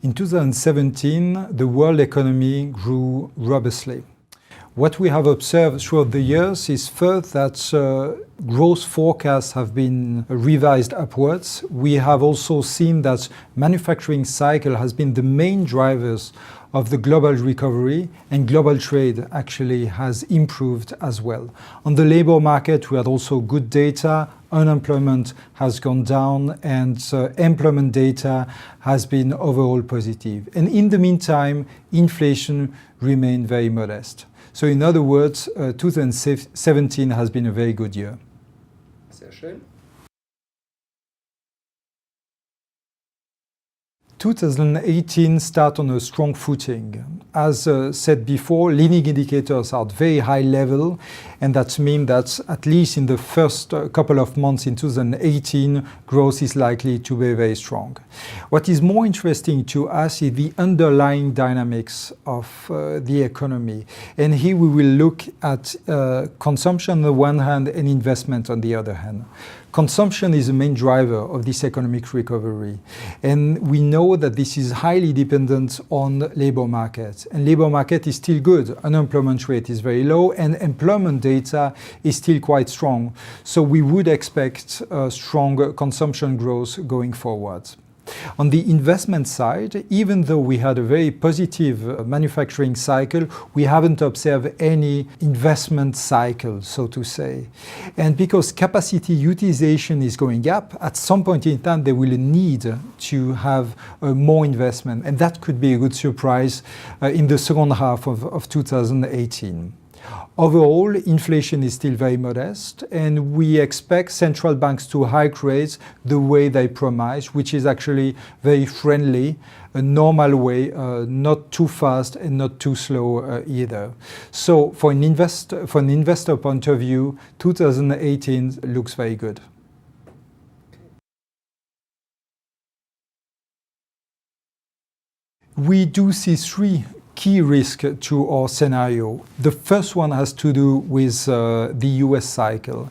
In 2017, the world economy grew robustly. What we have observed throughout the years is first that growth forecasts have been revised upwards. We have also seen that manufacturing cycle has been the main drivers of the global recovery, and global trade actually has improved as well. On the labor market, we had also good data. Unemployment has gone down, and employment data has been overall positive. And in the meantime, inflation remained very modest. So in other words, 2017 has been a very good year. Sehr schön. 2018 started on a strong footing. As said before, leading indicators are at very high level, and that means that at least in the first couple of months in 2018, growth is likely to be very strong. What is more interesting to us is the underlying dynamics of the economy. And here we will look at consumption on the one hand and investment on the other hand. Consumption is the main driver of this economic recovery. And we know that this is highly dependent on labor market. And labor market is still good. Unemployment rate is very low, and employment data is still quite strong. So we would expect strong consumption growth going forward. On the investment side, even though we had a very positive manufacturing cycle, we haven't observed any investment cycle, so to say. And because capacity utilization is going up, at some point in time they will need to have more investment. And that could be a good surprise in the second half of 2018. Overall, inflation is still very modest, and we expect central banks to hike rates the way they promise, which is actually very friendly, a normal way, not too fast and not too slow either. So for an investor point of view, 2018 looks very good. We do see three key risk to our scenario. The first one has to do with the US cycle.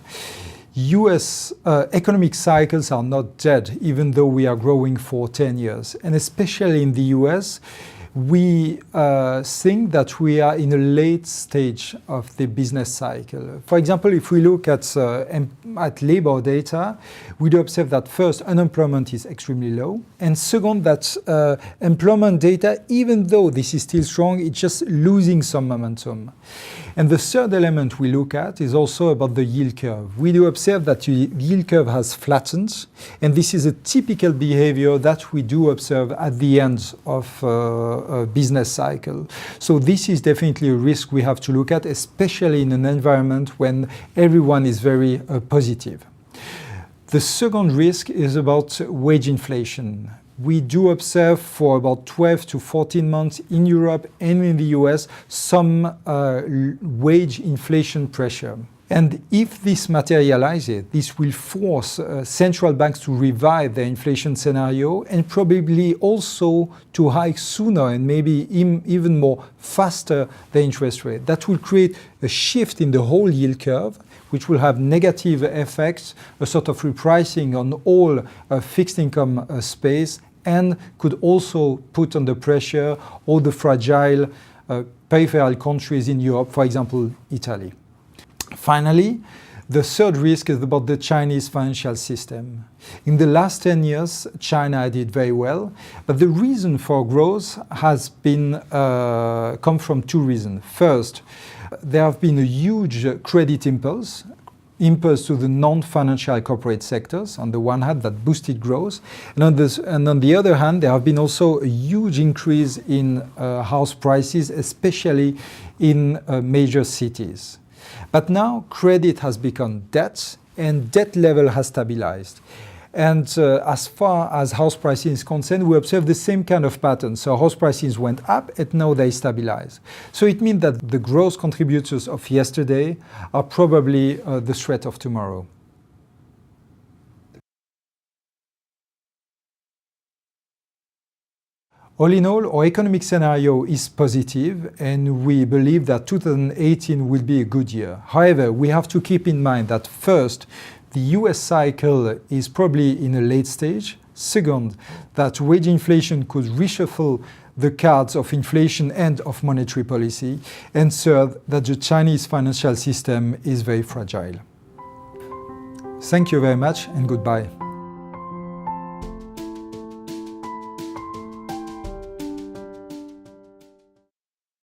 US economic cycles are not dead, even though we are growing for 10 years. And especially in the US, we think that we are in a late stage of the business cycle. For example, if we look at labor data, we do observe that first, unemployment is extremely low. And second, that employment data, even though this is still strong, it's just losing some momentum. And the third element we look at is also about the yield curve. We do observe that the yield curve has flattened, and this is a typical behavior that we do observe at the end of a business cycle. So this is definitely a risk we have to look at, especially in an environment when everyone is very positive. The second risk is about wage inflation. We do observe for about 12 to 14 months in Europe and in the US some wage inflation pressure. And if this materializes, this will force central banks to revise their inflation scenario and probably also to hike sooner and maybe even more faster the interest rate. That will create a shift in the whole yield curve, which will have negative effects, a sort of repricing on all fixed income space, and could also put under pressure all the fragile peripheral countries in Europe, for example, Italy. Finally, the third risk is about the Chinese financial system. In the last 10 years, China did very well, but the reason for growth has been come from two reasons. First, there have been a huge credit impulse to the non-financial corporate sectors, on the one hand, that boosted growth. And on the other hand, there have been also a huge increase in house prices, especially in major cities. But now credit has become debt, and debt level has stabilized. And as far as house pricing is concerned, we observe the same kind of pattern. So house prices went up, and now they stabilize. So it means that the growth contributors of yesterday are probably the threat of tomorrow. All in all, our economic scenario is positive, and we believe that 2018 will be a good year. However, we have to keep in mind that first, the US cycle is probably in a late stage. Second, that wage inflation could reshuffle the cards of inflation and of monetary policy. And third, that the Chinese financial system is very fragile. Thank you very much and goodbye.